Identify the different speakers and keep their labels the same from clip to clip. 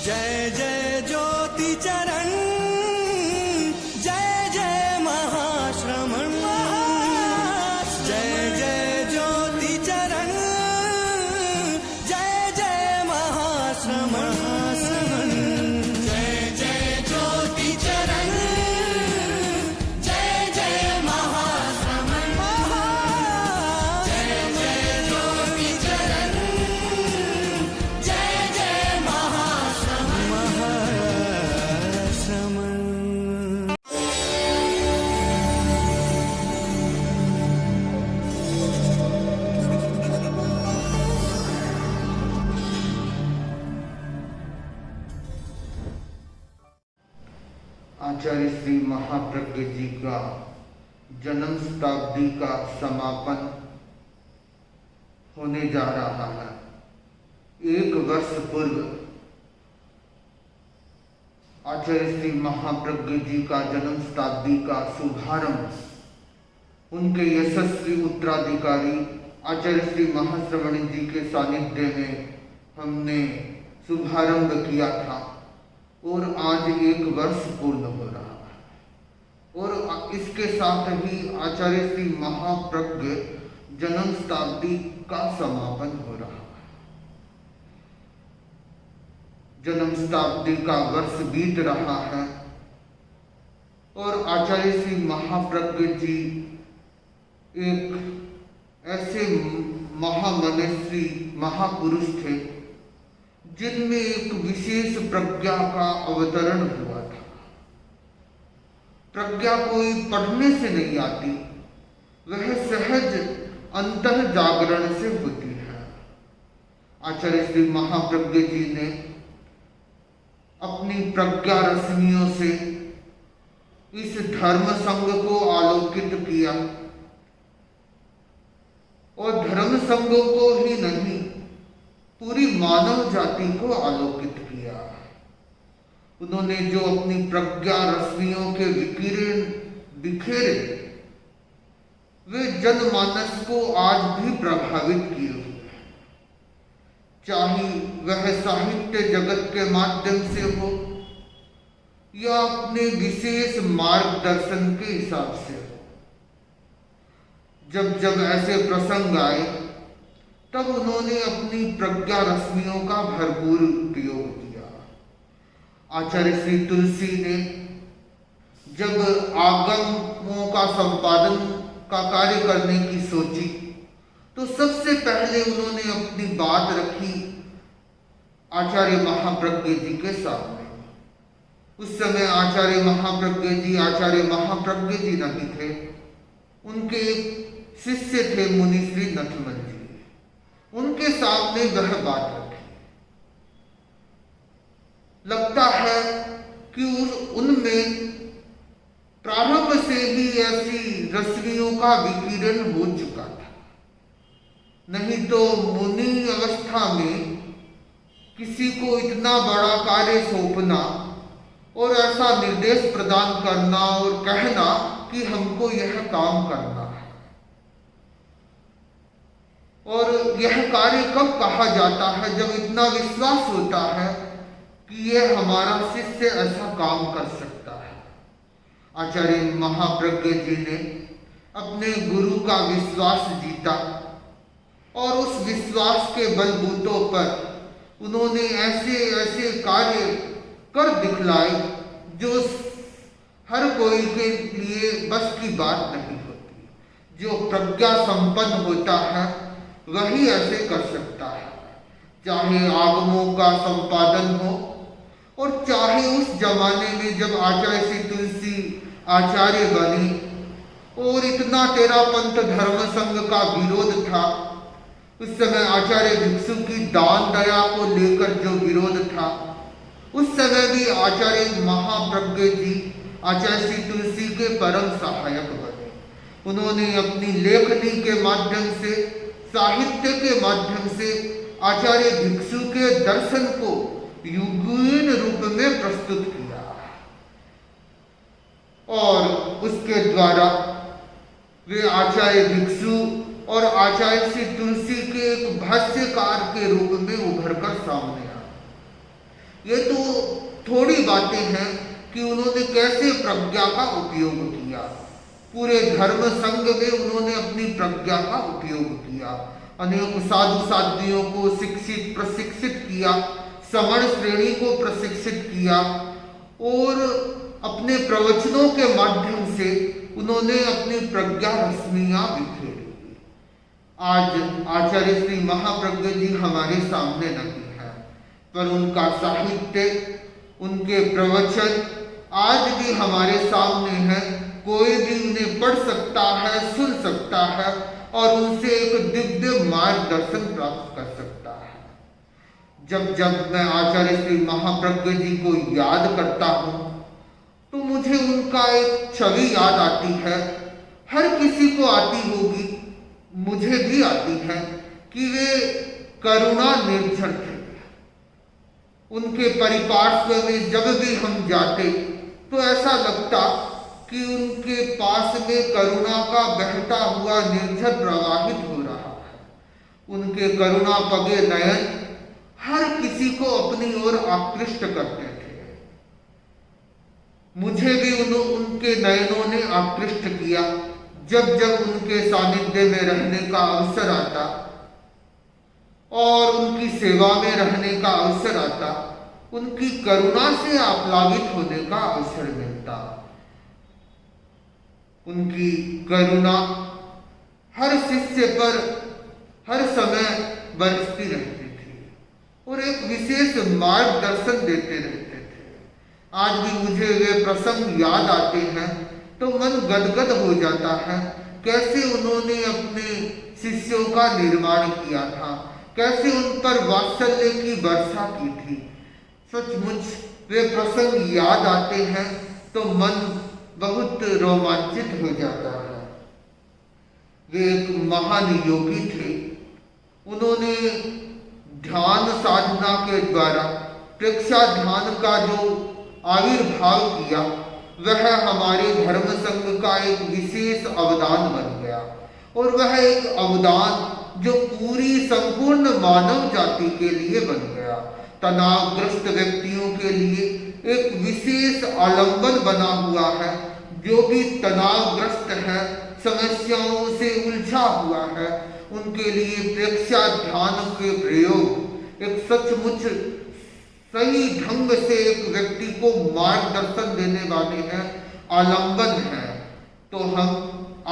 Speaker 1: जय जय ज्योति चरण, जय जय महाश्रमण, जय जय ज्योति चरण, जय जय महाश्रमण, जय जय ज्योति चरण, जय जय महाश्रमण, जय जय ज्योति चरण, जय जय महाश्रमण।
Speaker 2: आचार्य श्री महाप्रज्ञ जी का जन्म शताब्दी का समापन होने जा रहा है। 1 वर्ष पूर्व आचार्य श्री महाप्रज्ञ जी का जन्म शताब्दी का शुभारंभ उनके यशस्वी उत्तराधिकारी आचार्य श्री महाश्रवण जी के सानिध्य में हमने शुभारंभ किया था और आज 1 वर्ष पूर्ण हो रहा है। और इसके साथ ही आचार्य श्री महाप्रज्ञ जन्म शताब्दी का समापन हो रहा है। जन्म शताब्दी का वर्ष बीत रहा है और आचार्य श्री महाप्रज्ञ जी एक ऐसे महामनस्वी महापुरुष थे जिनमें एक विशेष प्रज्ञा का अवतरण हुआ था। प्रज्ञा कोई पढ़ने से नहीं आती, वह सहज अंतः जागरण से होती है। आचार्य श्री महाप्रज्ञ जी ने अपनी प्रज्ञा रश्मियों से इस धर्म संघ को आलोकित किया और धर्म संघ को ही नहीं पूरी मानव जाति को आलोकित किया। उन्होंने जो अपनी प्रज्ञा रश्मियों के विकिरण बिखेरे वे जनमानस को आज भी प्रभावित किए हुए हैं, चाहे वह साहित्य जगत के माध्यम से हो या अपने विशेष मार्गदर्शन के हिसाब से हो। जब जब ऐसे प्रसंग आए तब उन्होंने अपनी प्रज्ञा रश्मियों का भरपूर उपयोग किया। आचार्य श्री तुलसी ने जब आगमों का संपादन का कार्य करने की सोची तो सबसे पहले उन्होंने अपनी बात रखी आचार्य महाप्रज्ञ जी के सामने। उस समय आचार्य महाप्रज्ञ जी नहीं थे, उनके शिष्य थे मुनि श्री नथमल जी। उनके सामने वह बात रखी। लगता है कि उनमें प्रारंभ से ही ऐसी रश्मियों का विकिरण हो चुका था, नहीं तो मुनि अवस्था में किसी को इतना बड़ा कार्य सौंपना और ऐसा निर्देश प्रदान करना और कहना कि हमको यह काम करना है। और यह कार्य कब कहा जाता है? जब इतना विश्वास होता है कि यह हमारा शिष्य ऐसा काम कर सकता है। आचार्य महाप्रज्ञ जी ने अपने गुरु का विश्वास जीता और उस विश्वास के बलबूतों पर उन्होंने ऐसे ऐसे कार्य कर दिखलाए जो हर कोई के लिए बस की बात नहीं होती। जो प्रज्ञा संपन्न होता है वही ऐसे कर सकता है, चाहे आगमों का संपादन हो और चाहे उस जमाने में जब आचार्य श्री तुलसी आचार्य बनी और इतना तेरापंथ धर्म संघ का विरोध था। उस समय आचार्य भिक्षु की दान दया को लेकर जो विरोध था, उस समय भी आचार्य महाप्रज्ञ जी आचार्य श्री तुलसी के परम सहायक बने। उन्होंने अपनी लेखनी के माध्यम से, साहित्य के माध्यम से आचार्य भिक्षु के दर्शन को युगीन रूप में प्रस्तुत किया और उसके द्वारा वे आचार्य भिक्षु और आचार्य श्री तुलसी के एक भाष्यकार के रूप में उभर कर सामने आए। ये तो थोड़ी बातें हैं कि उन्होंने कैसे प्रज्ञा का उपयोग किया। पूरे धर्म संघ में उन्होंने अपनी प्रज्ञा का उपयोग किया, अनेक साधु साध्वियों को शिक्षित प्रशिक्षित किया, समण श्रेणी को प्रशिक्षित किया और अपने प्रवचनों के माध्यम से उन्होंने अपनी प्रज्ञा रश्मियां बिखेरी। आज आचार्य श्री महाप्रज्ञ जी हमारे सामने नहीं है, पर उनका साहित्य, उनके प्रवचन आज भी हमारे सामने है। कोई भी उन्हें पढ़ सकता है, सुन सकता है और उनसे एक दिव्य मार्गदर्शन प्राप्त कर सकता है। जब जब मैं आचार्य श्री महाप्रज्ञ जी को याद करता हूँ तो मुझे उनका एक छवि याद आती है। हर किसी को आती होगी, मुझे भी आती है कि वे करुणा निर्झर थे। उनके परिपार्श्व में जब भी हम जाते तो ऐसा लगता कि उनके पास में करुणा का बहता हुआ निर्झर प्रवाहित हो रहा है। उनके करुणा पगे नयन हर किसी को अपनी ओर आकृष्ट करते थे। मुझे भी उनके नयनों ने आकृष्ट किया। जब जब उनके सानिध्य में रहने का अवसर आता और उनकी सेवा में रहने का अवसर आता, उनकी करुणा से आप्लावित होने का अवसर मिलता। उनकी करुणा हर शिष्य पर हर समय बरसती रहती थी और एक विशेष मार्गदर्शन देते रहते थे। आज भी मुझे वे प्रसंग याद आते हैं तो मन गदगद हो जाता है। कैसे उन्होंने अपने शिष्यों का निर्माण किया था, कैसे उन पर वात्सल्य की वर्षा की थी। सचमुच वे प्रसंग याद आते हैं तो मन बहुत रोमांचित हो जाता है। वे एक महान योगी थे। उन्होंने ध्यान साधना के द्वारा प्रेक्षा ध्यान का जो आविर्भाव किया, वह हमारे धर्म संघ का एक विशेष अवदान बन गया और वह एक अवदान जो पूरी संपूर्ण मानव जाति के लिए बन गया। तनावग्रस्त व्यक्तियों के लिए एक विशेष आलंबन बना हुआ है। जो भी तनावग्रस्त है, समस्याओं से उलझा हुआ है, उनके लिए प्रेक्षा ध्यान के प्रयोग एक सचमुच सही ढंग से एक व्यक्ति को मार्गदर्शन देने वाले हैं, आलंबन है। तो हम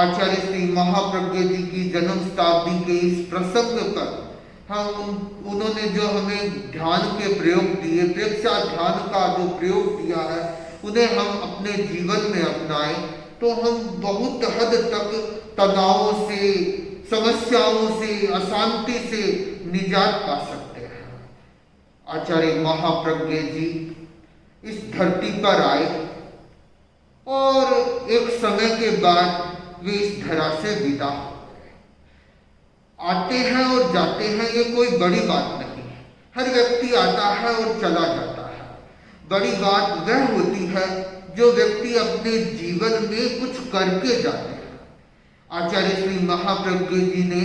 Speaker 2: आचार्य श्री महाप्रज्ञ जी की जन्म शताब्दी के इस प्रसंग पर उन्होंने जो हमें ध्यान के प्रयोग दिए, प्रेक्षा ध्यान का जो प्रयोग दिया है, उन्हें हम अपने जीवन में अपनाएं तो हम बहुत हद तक तनावों से, समस्याओं से, अशांति से निजात पा सकते हैं। आचार्य महाप्रज्ञ जी इस धरती पर आए और एक समय के बाद वे इस धरा से विदा हो गए। आते हैं और जाते हैं, ये कोई बड़ी बात नहीं है। हर व्यक्ति आता है और चला जाता है। बड़ी बात वह होती है जो व्यक्ति अपने जीवन में कुछ करके जाते हैं। आचार्य श्री महाप्रज्ञ जी ने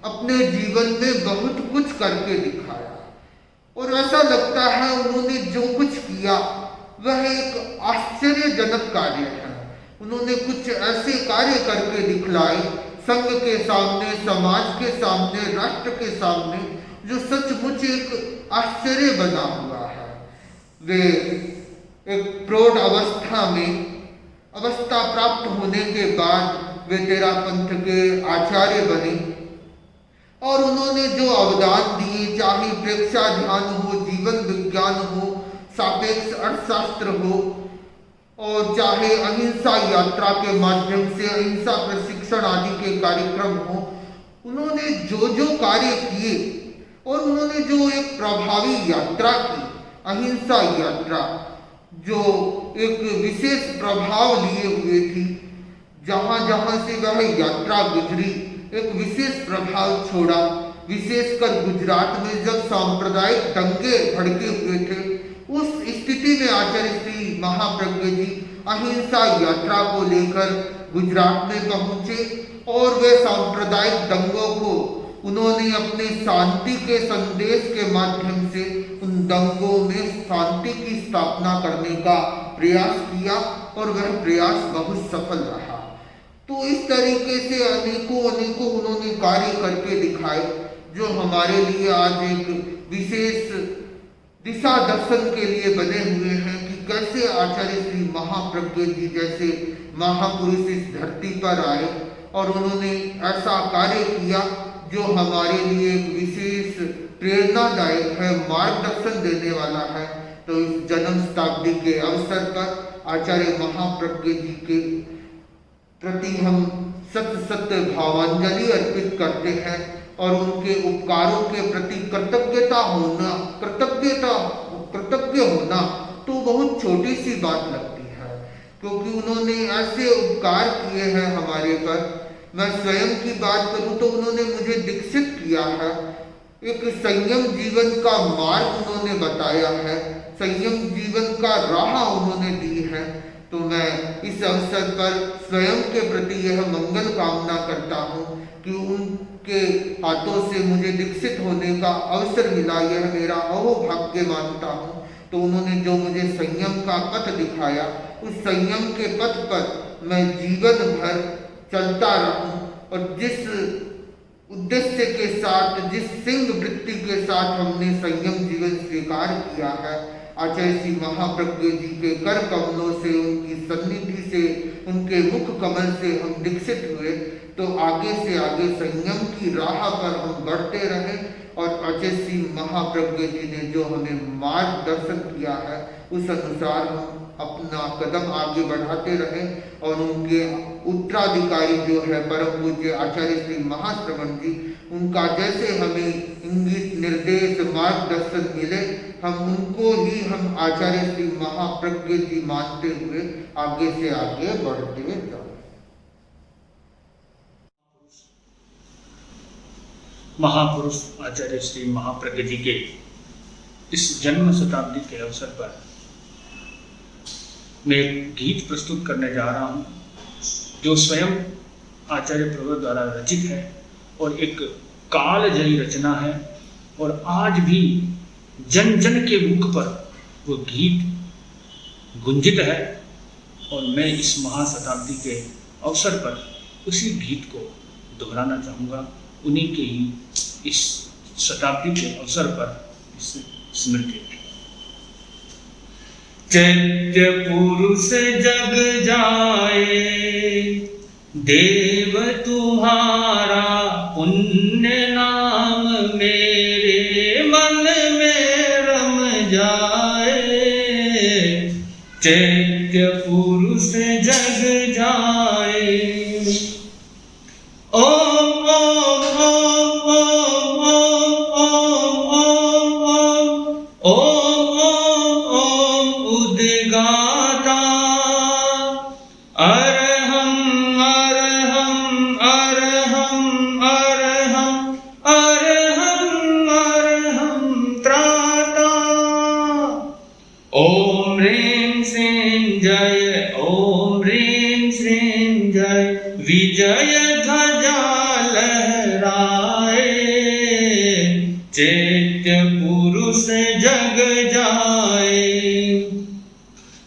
Speaker 2: अपने जीवन में बहुत कुछ करके दिखाया और ऐसा लगता है उन्होंने जो कुछ किया वह एक आश्चर्यजनक कार्य है। उन्होंने कुछ ऐसे कार्य करके दिखलाए संघ के सामने, समाज के सामने, राष्ट्र के सामने, जो सचमुच एक आश्चर्य बना हुआ है। वे एक प्रौढ़ अवस्था में अवस्था प्राप्त होने के बाद वे तेरा पंथ के आचार्य बने और उन्होंने जो अवदान दिए, चाहे प्रेक्षा ध्यान हो, जीवन विज्ञान हो, सापेक्ष अर्थशास्त्र हो और चाहे अहिंसा यात्रा के माध्यम से अहिंसा प्रशिक्षण आदि के कार्यक्रम हो, उन्होंने जो जो कार्य किए और उन्होंने जो एक प्रभावी यात्रा की, अहिंसा यात्रा, जो एक विशेष प्रभाव लिए हुए थी, जहाँ जहाँ से वह यात्रा गुजरी एक विशेष प्रभाव छोड़ा। विशेषकर गुजरात में जब सांप्रदायिक दंगे भड़के हुए थे, उस स्थिति में आचार्य श्री महाप्रज्ञ जी अहिंसा यात्रा को लेकर गुजरात में पहुंचे और वे सांप्रदायिक दंगों को उन्होंने अपने शांति के संदेश के माध्यम से उन दंगों में शांति की स्थापना करने का प्रयास किया और वह प्रयास बहुत सफल रहा। तो इस तरीके से अनेकों उन्होंने कार्य करके दिखाए, जो हमारे लिए आज एक विशेष दिशा दर्शन के लिए बने हुए हैं कि कैसे आचार्य श्री महाप्रज्ञ जी जैसे महापुरुष इस धरती पर आए और उन्होंने ऐसा कार्य किया जो हमारे लिए एक विशेष प्रेरणादायक है, मार्गदर्शन देने वाला है। तो इस जन्म शताब्दी के अवसर पर आचार्य महाप्रज्ञ जी के प्रति हम सत्य भावांजलि अर्पित करते हैं और उनके उपकारों के प्रति कृतज्ञ होना तो बहुत छोटी सी बात लगती है, क्योंकि उन्होंने ऐसे उपकार किए हैं हमारे पर। मैं स्वयं की बात करूं तो उन्होंने मुझे दीक्षित किया है, एक संयम जीवन का मार्ग उन्होंने बताया है, संयम जीवन का राह उन्होंने दी है। तो मैं इस अवसर पर स्वयं के प्रति यह मंगल कामना करता हूँ कि उनके हाथों से मुझे दीक्षित होने का अवसर मिला, यह मेरा अहोभाग्य मानता हूँ। तो उन्होंने जो मुझे संयम का पथ दिखाया, उस संयम के पथ पर मैं जीवन भर चलता रहूं और जिस उद्देश्य के साथ, जिस सिंह वृत्ति के साथ हमने संयम जीवन स्वीकार किया है, आचार्य श्री महाप्रज्ञ जी के कर कमलों से, उनकी सन्निधि से, उनके मुख कमल से हम दीक्षित हुए, तो आगे से आगे संयम की राह पर हम बढ़ते रहे और आचार्य श्री महाप्रज्ञ जी ने जो हमें मार्गदर्शन किया है उस अनुसार हम अपना कदम आगे बढ़ाते रहे और उनके उत्तराधिकारी जो है परम पूज्य आचार्य श्री महाश्रवण जी, उनका जैसे हमें इंगित निर्देश मार्गदर्शन मिले, हम उनको ही हम आचार्य श्री महाप्रज्ञ जी मानते हुए आगे से आगे बढ़ते जाए।
Speaker 3: महापुरुष आचार्य श्री महाप्रज्ञ जी के इस जन्म शताब्दी के अवसर पर मैं एक गीत प्रस्तुत करने जा रहा हूँ जो स्वयं आचार्य प्रवर द्वारा रचित है और एक कालजयी रचना है और आज भी जन जन के मुख पर वो गीत गुंजित है। और मैं इस महाशताब्दी के अवसर पर उसी गीत को दोहराना चाहूँगा, उन्हीं के ही इस शताब्दी के अवसर पर इस स्मृति। चैत्य पुरुष जग जाए, देव तुम्हारा पुण्य नाम मेरे मन में रम जाए। चैत्य पुरुष जग जाए। ओम ओम ओम ओम ओम ओम ओम ओम उद्गाता अरहं अरहं अरहं अरहं अरहं अरहं त्राता। ओम ह्रीं श्रीं जय, ओम ह्रीं श्रीं जय, विजय ध्वजा लहराए। चैत्य पुरुष जग जाए,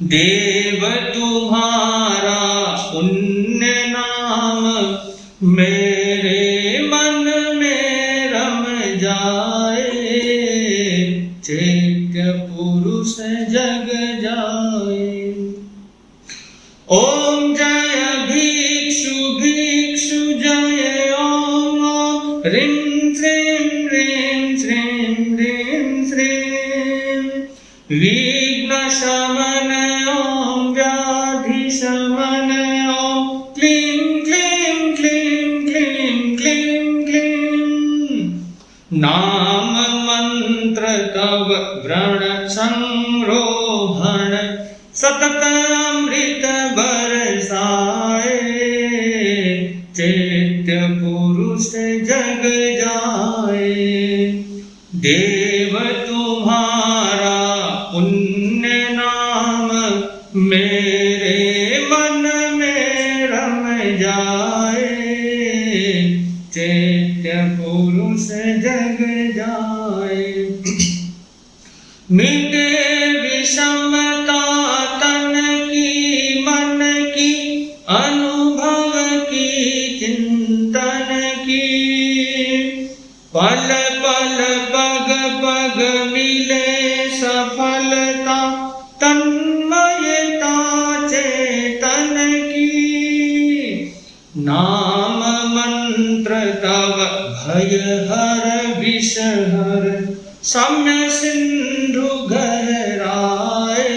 Speaker 3: देव तुम्हारा पुण्य नाम मेरे मन में रम जाए। चैत्य पुरुष जग जाए। ओम जय भिक्षु भिक्षु जय, ओम ओम ह्रीं श्रीं ह्रीं श्रीं ह्रीं श्रीं, विघ्न शमन ओम व्याधि शमन ओम क्लीं क्लीं क्लीं क्लीं क्लीं क्लीं। नाम मंत्र तव व्रण संरोहण, सतत अमृत बरसाए। चैत्य पुरुष जग जाए, देव तुम्हारा पुण्य नाम मेरे मन में रम जाए। चैत्य पुरुष समता तन की मन की अनुभव की चिंतन की पल पल पग पग मिले सफलता तन्मयता चेतन की नाम मंत्र तव भय हर विष हर सम्य सिंधु गहराए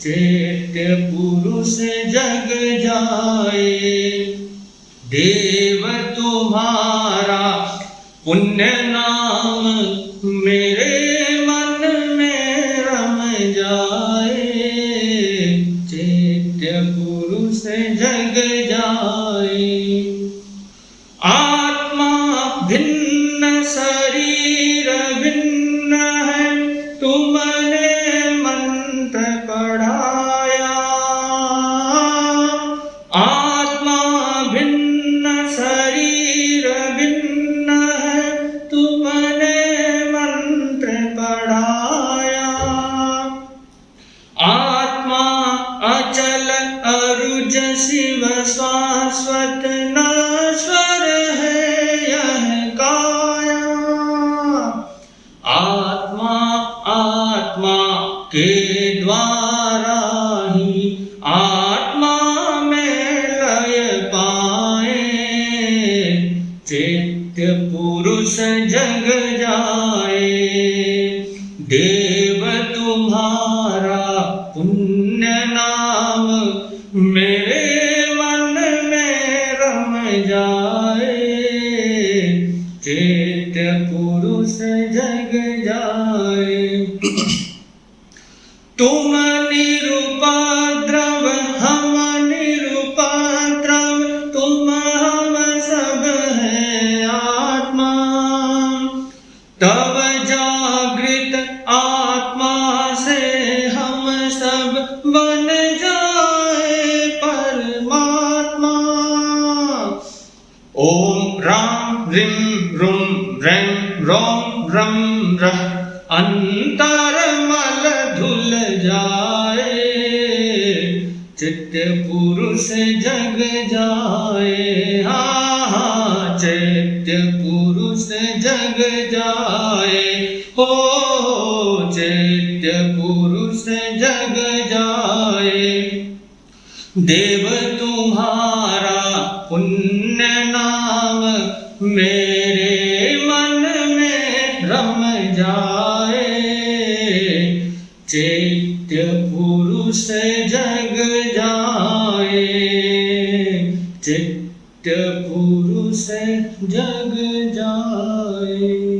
Speaker 3: चैत्य पुरुष जग जाए देव तुम्हारा पुण्य नाम मेरे मन में रम जाए चैत्य पुरुष जग जाए आत्मा भिन्न शरीर भिन्न है तुमने मंत्र पढ़ाया आत्मा भिन्न शरीर भिन्न है तुमने मंत्र पढ़ाया आत्मा अचल अरुज शिव शाश्वत नश्वर है यह काया आत्मा के द्वारा ही आत्मा में लय पाए चैत्य पुरुष जग जाए देव तुम्हारा पुण्य नाम मेरे मन में रम जाए चैत्य पुरुष जग जाए तुम निरुपद्रव हम निरुपद्रव तुम हम सब है आत्मा तब जागृत आत्मा से हम सब बन जाए परमात्मा ओम राम ह्रीं रूं रैं रौं रम रः अंतर मल धुल जाए चित्त पुरुष जग जाए हा चैत्य पुरुष जग जाए हो चैत्य पुरुष जग जाए देव तुम्हारा पुण्य नाम मेरे मन में रम जाए चैत्य पुरुष जग जाए चैत्य पुरुष जग जाए।